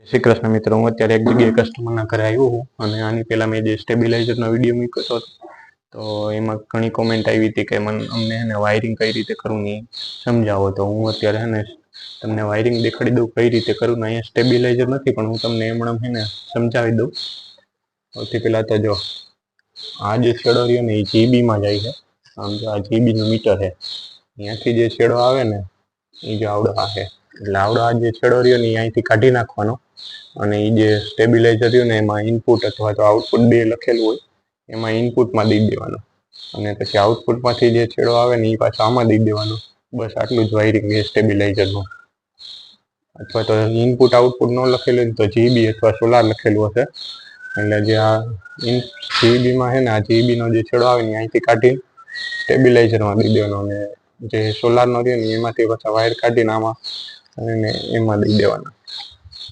શ્રી કૃષ્ણ મિત્રો, હું અત્યારે એક જગ્યાએ કસ્ટમરના ઘરે આવ્યો હું અને આની પહેલાં મેં જે સ્ટેબિલાઇઝરનો વિડીયો મૂક્યો હતો તો એમાં ઘણી કોમેન્ટ આવી હતી કે અમને હે ને વાયરિંગ કઈ રીતે કરવું એ સમજાવો. તો હું અત્યારે હે ને તમને વાયરિંગ દેખાડી દઉં કઈ રીતે કરવું. અહીંયા સ્ટેબિલાઇઝર નથી પણ હું તમને એમણામ હે ને સમજાવી દઉં. સૌથી પહેલાં તો જો આ જે છેડો રહ્યો ને એ જીબીમાં જાય છે. આમ જો આ જીબીનું મીટર છે, અહીંયાથી જે છેડો આવે ને એ જો આવડો આ છે, એટલે આવડો આ જે છેડો રહ્યો ને એ અહીંથી કાઢી નાખવાનો અને એ જે સ્ટેબિલાઇઝર રહ્યું ને એમાં ઇનપુટ અથવા તો આઉટપુટ બે લખેલું હોય એમાં ઇનપુટમાં દઈ દેવાનું અને પછી આઉટપુટમાંથી જે છેડો આવે ને એ પાછો આમાં દઈ દેવાનો. બસ આટલું જ વાયરિંગ છે સ્ટેબિલાઇઝરનું. અથવા તો ઇનપુટ આઉટપુટ ન લખેલું હોય તો જીબી અથવા સોલાર લખેલું હશે. એટલે જે આ જીબીમાં છે ને આ જીબીનો જે છેડો આવે ને અહીંથી કાઢી સ્ટેબિલાઇઝરમાં દઈ દેવાનો અને જે સોલારનો રહ્યો ને એમાંથી પાછા વાયર કાઢીને આમાં અને એમાં દઈ દેવાના.